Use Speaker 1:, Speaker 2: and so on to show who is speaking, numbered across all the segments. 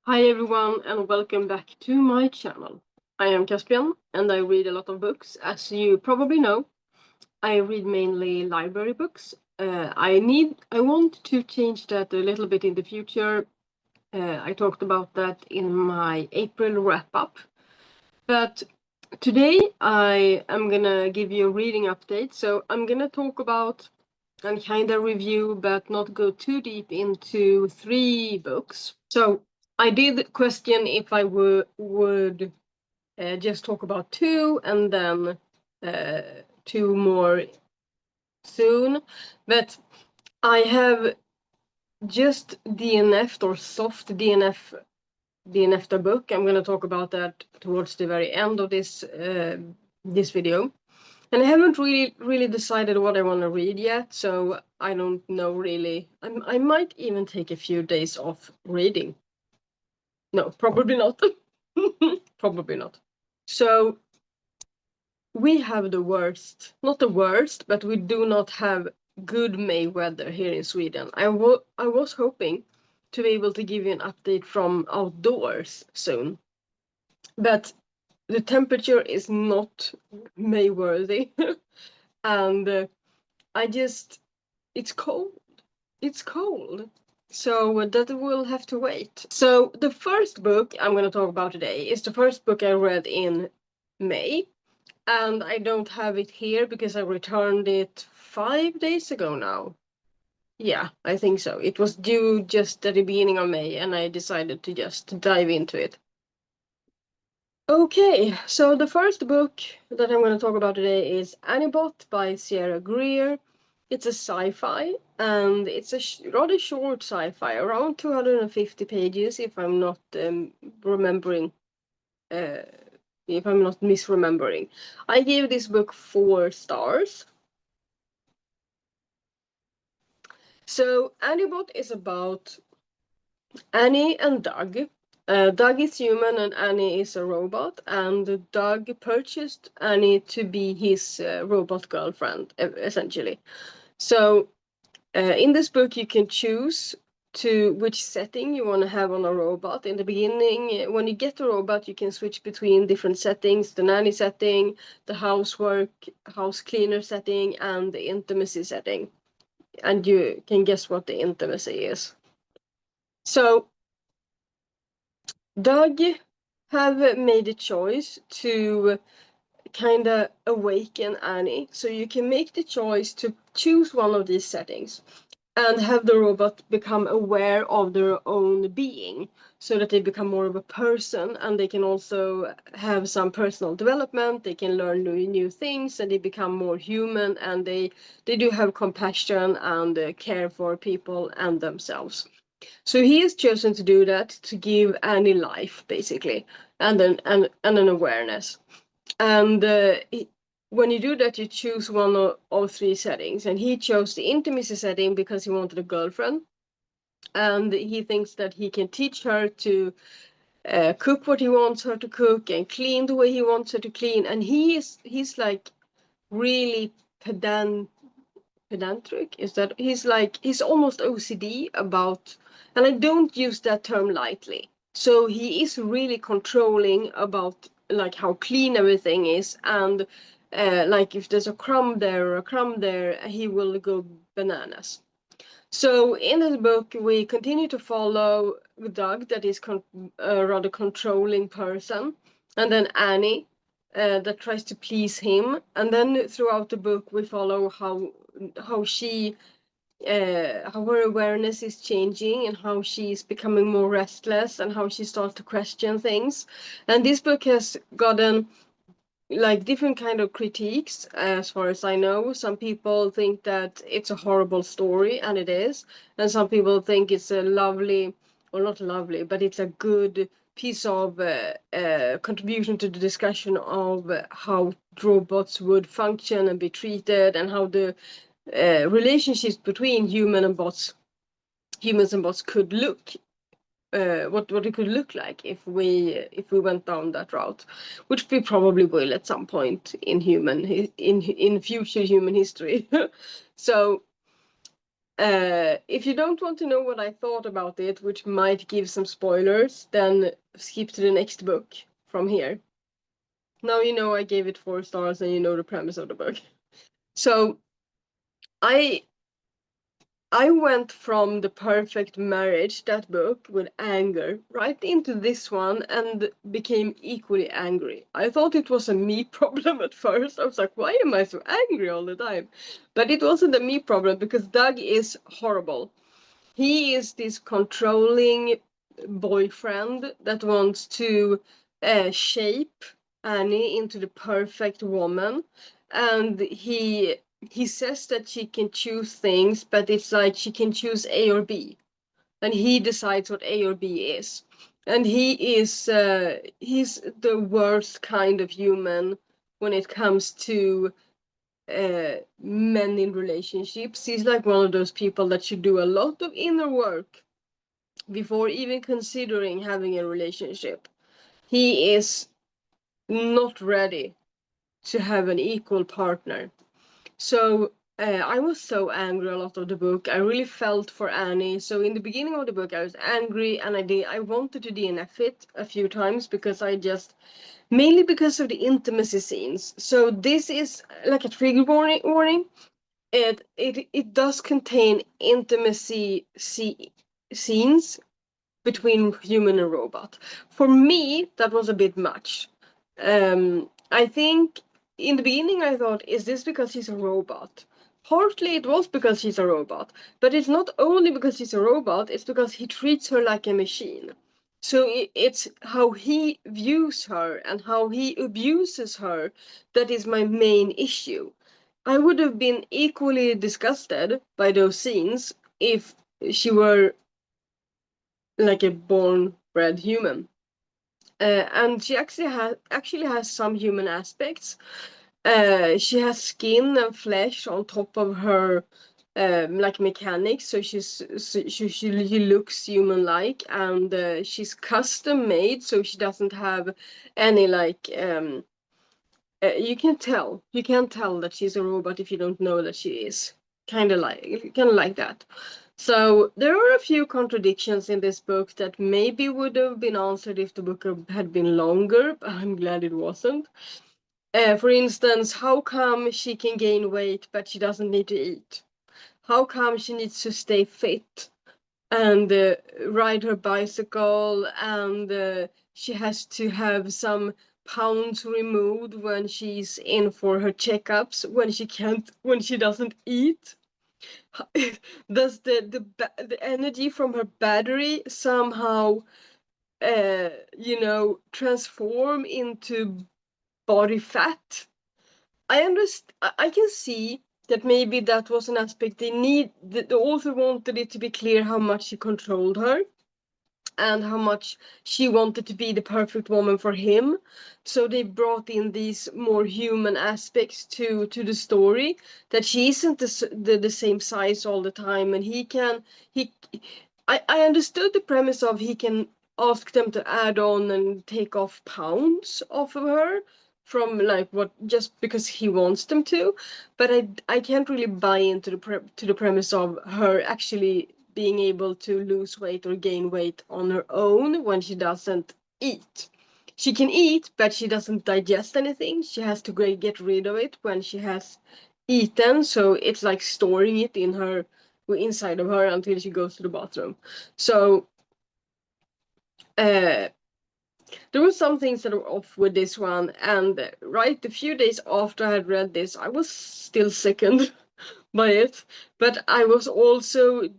Speaker 1: Hi everyone and welcome back to my channel. I am Caspian and I read a lot of books. As you probably know, I read mainly library books. I want to change that a little bit in the future. I talked about that in my April wrap-up. But today I am gonna give you a reading update. So I'm gonna talk about and kind of review, but not go too deep into 3 books. So I did question if I would just talk about 2 and then 2 more soon, but I have just DNF'd or soft DNF'd a book. I'm going to talk about that towards the very end of this video. And I haven't really decided what I want to read yet, so I don't know really. I might even take a few days off reading. No, probably not. Probably not. So we have the worst, not the worst, but we do not have good May weather here in Sweden. I was hoping to be able to give you an update from outdoors soon, but the temperature is not May worthy. And it's cold. It's cold. So that will have to wait. So the first book I'm going to talk about today is the first book I read in May. And I don't have it here because I returned it 5 days ago now. Yeah, I think so. It was due just at the beginning of May and I decided to just dive into it. Okay, so the first book that I'm going to talk about today is Anibot by Sierra Greer. It's a sci-fi and it's a rather short sci-fi, around 250 pages if I'm not remembering if I'm not misremembering. I gave this book 4 stars. So Anibot is about Annie and Doug. Doug is human and Annie is a robot, and Doug purchased Annie to be his robot girlfriend, essentially. So in this book you can choose to which setting you want to have on a robot. In the beginning, when you get a robot, you can switch between different settings: the nanny setting, the house cleaner setting, and the intimacy setting. And you can guess what the intimacy is. So Doug have made a choice to kind of awaken Annie. So you can make the choice to choose one of these settings and have the robot become aware of their own being, so that they become more of a person, and they can also have some personal development. They can learn new things, and they become more human, and they do have compassion and care for people and themselves. So he has chosen to do that, to give Annie life, basically, and an awareness. And when you do that, you choose one of 3 settings. And he chose the intimacy setting because he wanted a girlfriend. And he thinks that he can teach her to cook what he wants her to cook and clean the way he wants her to clean. And he's like really pedantic. Is that he's almost OCD about, and I don't use that term lightly. So he is really controlling about like how clean everything is, and like if there's a crumb there or a crumb there, he will go bananas. So in this book, we continue to follow Doug, that is a rather controlling person, and then Annie, that tries to please him. And then throughout the book, we follow how her awareness is changing, and how she's becoming more restless, and how she starts to question things. And this book has gotten like different kind of critiques, as far as I know. Some people think that it's a horrible story, and it is, and some people think it's a lovely, or not lovely, but it's a good piece of contribution to the discussion of how robots would function and be treated, and how the relationships between humans and bots could look, what it could look like if we went down that route, which we probably will at some point in future human history. So If you don't want to know what I thought about it, which might give some spoilers, then skip to the next book from here. Now you know I gave it 4 stars and you know the premise of the book. So I went from The Perfect Marriage, that book, with anger, right into this one and became equally angry. I thought it was a me problem at first. I was like, why am I so angry all the time? But it wasn't a me problem because Doug is horrible. He is this controlling boyfriend that wants to shape Annie into the perfect woman, and he says that she can choose things, but it's like she can choose A or B, and he decides what A or B is. And he's the worst kind of human when it comes to men in relationships. He's like one of those people that should do a lot of inner work before even considering having a relationship. He is not ready to have an equal partner. So I was so angry a lot of the book. I really felt for Annie. So in the beginning of the book, I was angry and I wanted to DNF it a few times because mainly because of the intimacy scenes. So this is like a trigger warning. It does contain intimacy scenes between human and robot. For me, that was a bit much. I think in the beginning I thought, is this because he's a robot? Partly it was because she's a robot, but it's not only because she's a robot, it's because he treats her like a machine. So it's how he views her and how he abuses her that is my main issue. I would have been equally disgusted by those scenes if she were like a born bred human. And she actually has some human aspects. She has skin and flesh on top of her like mechanics, so she looks human-like, and she's custom made, so she doesn't have any like you can't tell that she's a robot if you don't know that she is kind of like that. So there are a few contradictions in this book that maybe would have been answered if the book had been longer, but I'm glad it wasn't. For instance, how come she can gain weight but she doesn't need to eat? How come she needs to stay fit and ride her bicycle, and she has to have some pounds removed when she's in for her checkups when she doesn't eat? Does the energy from her battery somehow transform into body fat? I can see that maybe that was an aspect the author wanted it to be clear how much he controlled her and how much she wanted to be the perfect woman for him. So they brought in these more human aspects to the story, that she isn't the same size all the time, and he I understood the premise of he can ask them to add on and take off pounds off of her from like what, just because he wants them to, but I can't really buy into the premise of her actually being able to lose weight or gain weight on her own when she doesn't eat. She can eat, but she doesn't digest anything. She has to get rid of it when she has eaten. So it's like storing it inside of her until she goes to the bathroom. So there were some things that were off with this one, and right a few days after I had read this, I was still sickened by it, but I was also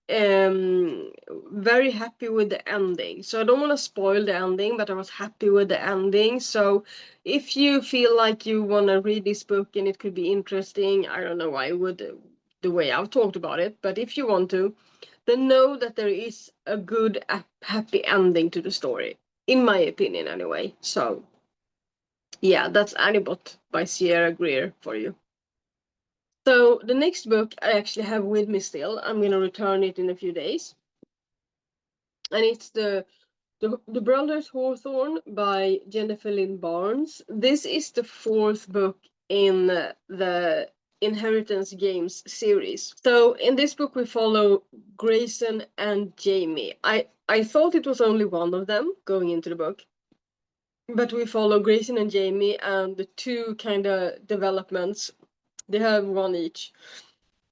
Speaker 1: very happy with the ending. So I don't want to spoil the ending, but I was happy with the ending. So if you feel like you want to read this book and it could be interesting, I don't know why I would the way I've talked about it, but if you want to, then know that there is a good happy ending to the story, in my opinion anyway. So yeah, that's Anibot by Sierra Greer for you. So the next book I actually have with me still. I'm going to return it in a few days. And it's the Brothers Hawthorne by Jennifer Lynn Barnes. This is the 4th book in Inheritance Games series. So in this book we follow Grayson and Jamie. I thought it was only one of them going into the book, but we follow Grayson and Jamie and the two kind of developments. They have one each.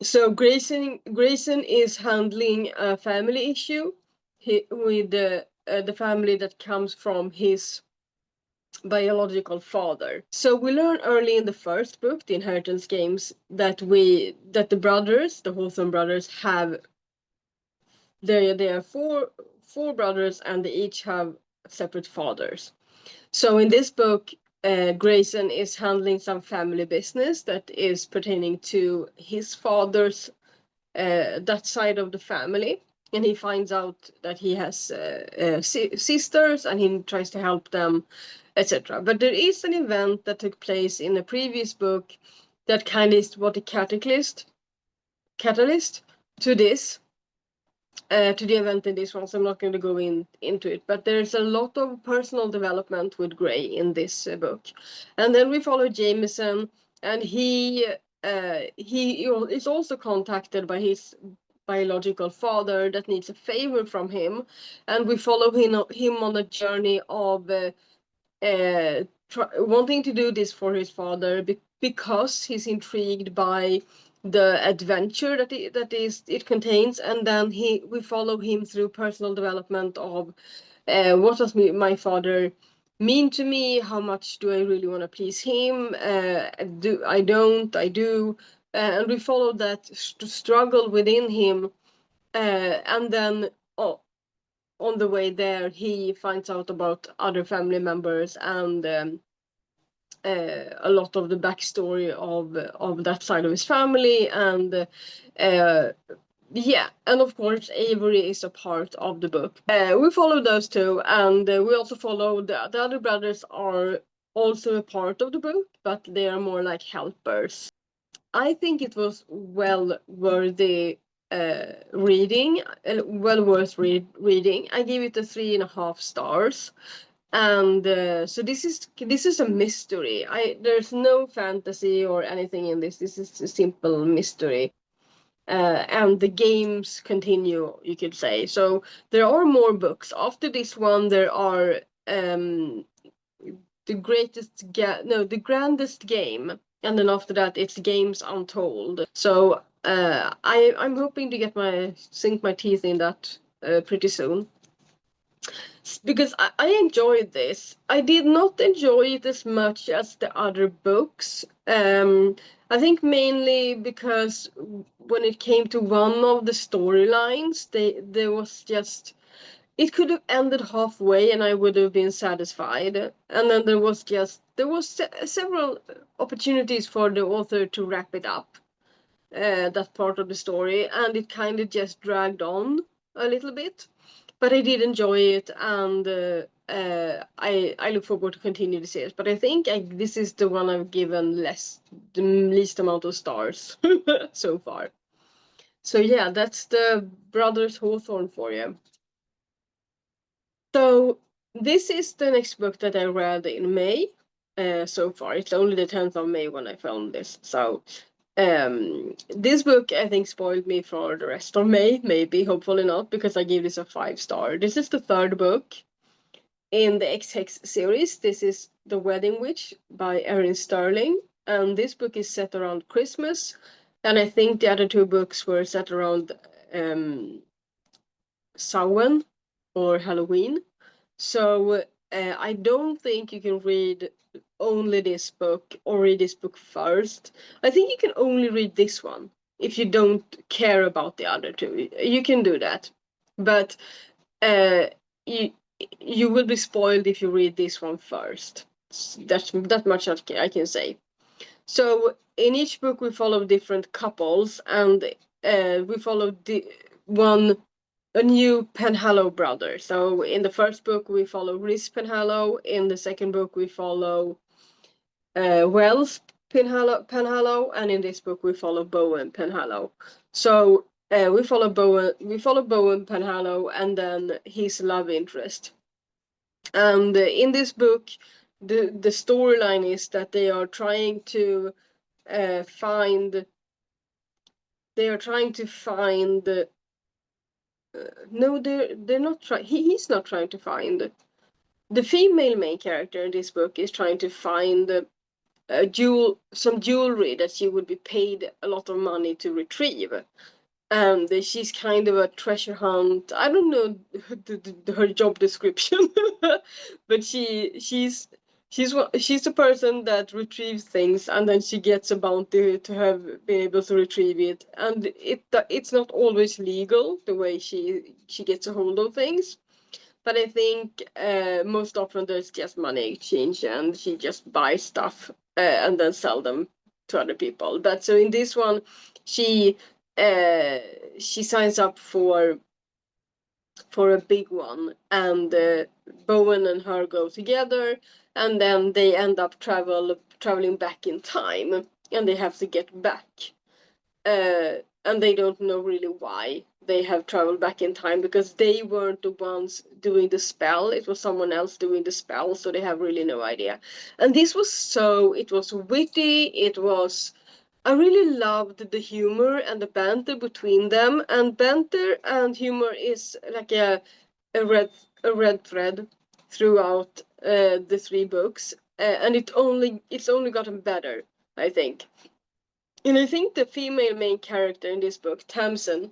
Speaker 1: So Grayson is handling a family issue with the family that comes from his biological father. So we learn early in the first book, The Inheritance Games, that the brothers, the Hawthorne brothers, have there are four brothers and they each have separate fathers. So in this book, Grayson is handling some family business that is pertaining to his father's that side of the family, and he finds out that he has sisters and he tries to help them, etc. But there is an event that took place in a previous book that kind of is what the catalyst to this, to the event in this one, so I'm not going to go into it. But there's a lot of personal development with Gray in this book. And then we follow Jameson, and he is also contacted by his biological father that needs a favor from him, and we follow him on a journey of wanting to do this for his father because he's intrigued by the adventure that it contains, and then we follow him through personal development of what does my father mean to me, how much do I really want to please him, I do, and we follow that struggle within him, and then on the way there he finds out about other family members and a lot of the backstory of that side of his family, and yeah, and of course Avery is a part of the book. We follow those two, and we also follow the other brothers are also a part of the book, but they are more like helpers. I think it was well worthy reading, well worth reading. I give it a 3.5 stars. And so this is a mystery. There's no fantasy or anything in this. This is a simple mystery. And the games continue, you could say. So there are more books. After this one, there are the grandest game, and then after that, it's Games Untold. So I'm hoping to sink my teeth in that pretty soon, because I enjoyed this. I did not enjoy it as much as the other books. I think mainly because when it came to one of the storylines, there was just, it could have ended halfway and I would have been satisfied. And then there was several opportunities for the author to wrap it up, that part of the story, and it kind of just dragged on a little bit. But I did enjoy it, and I look forward to continue the series. But I think this is the one I've given the least amount of stars so far. So yeah, that's the Brothers Hawthorne for you. So this is the next book that I read in May. So far, it's only the 10th of May when I found this. So this book I think spoiled me for the rest of May, maybe, hopefully not, because I gave this a 5 star. This is the third book in the Ex Hex series. This is The Wedding Witch by Erin Sterling, and this book is set around Christmas, and I think the other two books were set around Samhain or Halloween. So I don't think you can read only this book or read this book first. I think you can only read this one if you don't care about the other two. You can do that, but you will be spoiled if you read this one first. That much I can say. So in each book we follow different couples, and we follow a new Penhallow brother. So in the first book we follow Rhys Penhallow. In the second book we follow Wells Penhallow, and in this book we follow Bowen Penhallow. So we follow Bowen Penhallow and then his love interest. And in this book, the storyline is that they are trying to find. They are trying to find. No, they're not trying. He's not trying to find. The female main character in this book is trying to find some jewelry that she would be paid a lot of money to retrieve. And she's kind of a treasure hunt. I don't know her job description, but she's the person that retrieves things, and then she gets a bounty to have been able to retrieve it. And it's not always legal the way she gets a hold of things. But I think most often there's just money exchange, and she just buys stuff and then sell them to other people. But so in this one, she she signs up for a big one, and Bowen and her go together, and then they end up traveling back in time, and they have to get back. And they don't know really why they have traveled back in time, because they weren't the ones doing the spell. It was someone else doing the spell, so they have really no idea. And this was it was witty, I really loved the humor and the banter between them, and banter and humor is like a red thread throughout the three books, and it's only gotten better, I think. And I think the female main character in this book, Tamsin,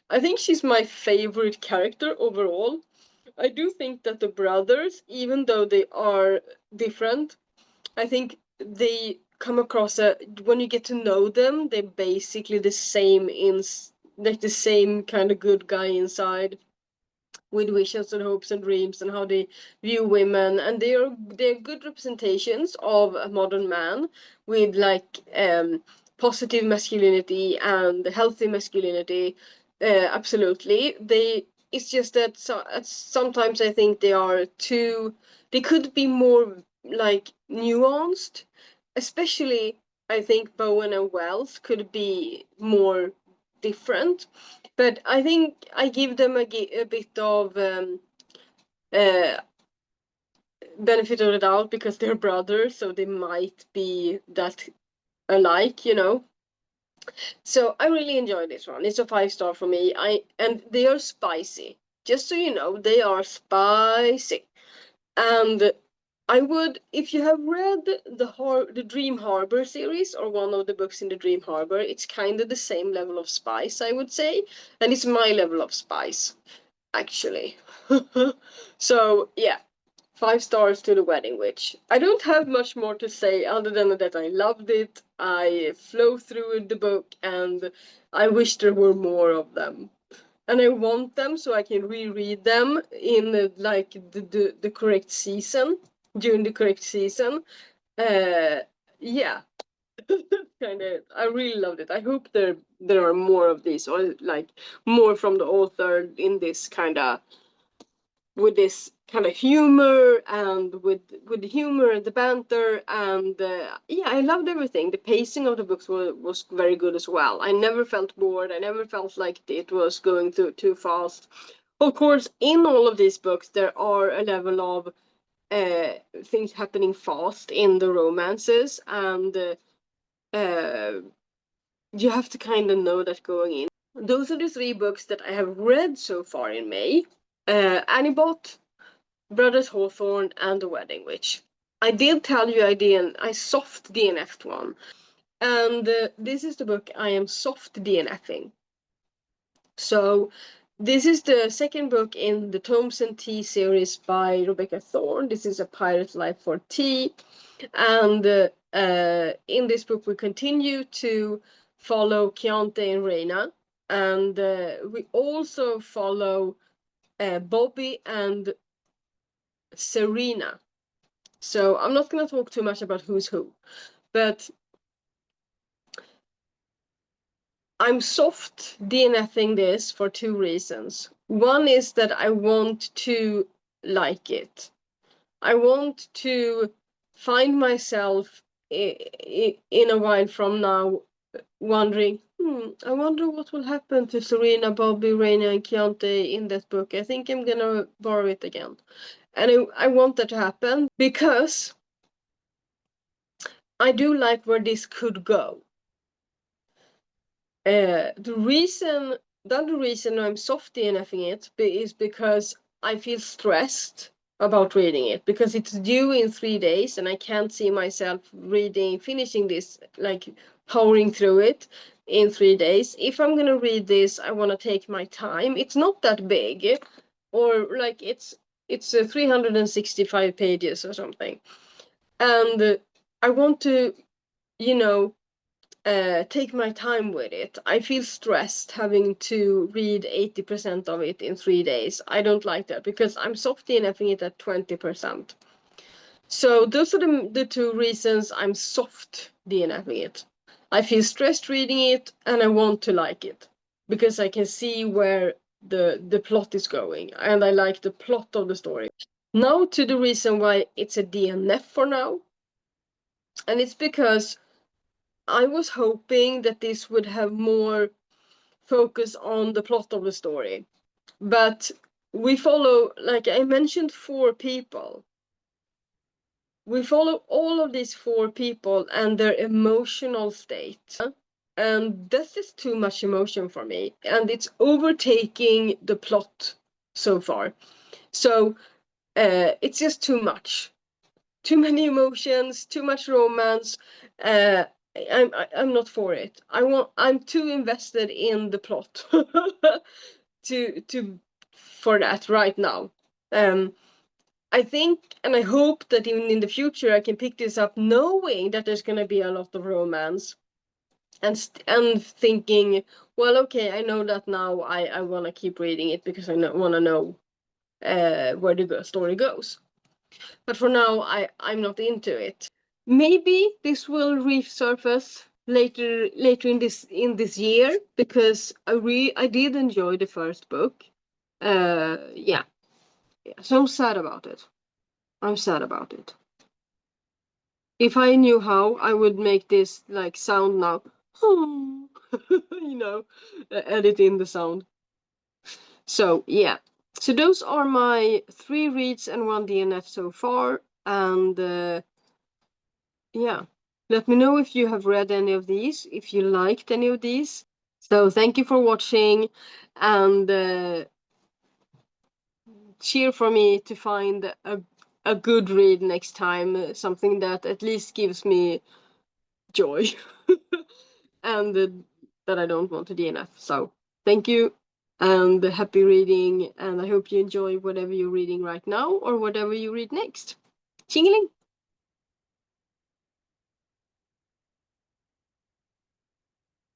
Speaker 1: I think she's my favorite character overall. I do think that the brothers, even though they are different, I think they come across when you get to know them, they're basically the same like the same kind of good guy inside, with wishes and hopes and dreams, and how they view women, and they're good representations of a modern man with like positive masculinity and healthy masculinity. Absolutely, it's just that sometimes I think they could be more like nuanced, especially I think Bowen and Wells could be more different, but I think I give them a bit of uh, benefit of the doubt, because they're brothers, so they might be that alike, you know. So I really enjoyed this one. It's a 5-star for me. And they are spicy. Just so you know, they are spicy. And I would, if you have read the Dream Harbor series, or one of the books in the Dream Harbor, it's kind of the same level of spice, I would say, and it's my level of spice, actually. So yeah, 5 stars to the Wedding Witch. I don't have much more to say other than that I loved it. I flow through the book, and I wish there were more of them. And I want them so I can reread them in like the correct season, during the correct season. Yeah, kind of. I really loved it. I hope there are more of these, or like more from the author in this kind of with this kind of humor, and with the humor and the banter, and yeah, I loved everything. The pacing of the books was very good as well. I never felt bored. I never felt like it was going too fast. Of course, in all of these books, there are a level of things happening fast in the romances, and you have to kind of know that going in. Those are the 3 books that I have read so far in May. Annibot, Brothers Hawthorne, and The Wedding Witch. I did tell you I soft DNF'd one. And this is the book I am soft DNFing. So this is the second book in the Tomes and Tea series by Rebecca Thorne. This is A Pirate's Life for Tea. And in this book we continue to follow Chiante and Reina. And we also follow Bobby and Serena. So I'm not going to talk too much about who's who, but I'm soft DNFing this for 2 reasons. One is that I want to like it. I want to find myself in a while from now wondering, I wonder what will happen to Serena, Bobby, Reina, and Chiante in that book. I think I'm going to borrow it again. And I want that to happen, because I do like where this could go. The other reason I'm soft DNFing it is because I feel stressed about reading it, because it's due in 3 days and I can't see myself finishing this, like powering through it in 3 days. If I'm gonna read this, I want to take my time. It's not that big, or like it's 365 pages or something, and I want to, you know, take my time with it. I feel stressed having to read 80% of it in 3 days. I don't like that because I'm soft DNFing it at 20%. So those are the two reasons I'm soft DNFing it. I feel stressed reading it and I want to like it because I can see where the plot is going and I like the plot of the story. Now to the reason why it's a DNF for now. And it's because I was hoping that this would have more focus on the plot of the story. But we follow, like I mentioned, 4 people. We follow all of these 4 people and their emotional state. And this is too much emotion for me. And it's overtaking the plot so far. So it's just too much. Too many emotions, too much romance. I'm not for it. I'm too invested in the plot to for that right now. I think and I hope that even in the future I can pick this up knowing that there's gonna be a lot of romance, and thinking, well, okay, I know that now. I want to keep reading it because I want to know where the story goes. But for now, I'm not into it. Maybe this will resurface later in this year because I did enjoy the first book. Yeah. So I'm sad about it. I'm sad about it. If I knew how, I would make this like sound now. You know, edit in the sound. So yeah. So those are my 3 reads and 1 DNF so far, and yeah. Let me know if you have read any of these, if you liked any of these. So thank you for watching, and cheer for me to find a good read next time, something that at least gives me joy, and that I don't want to DNF. So thank you, and happy reading, and I hope you enjoy whatever you're reading right now or whatever you read next. Tjingeling!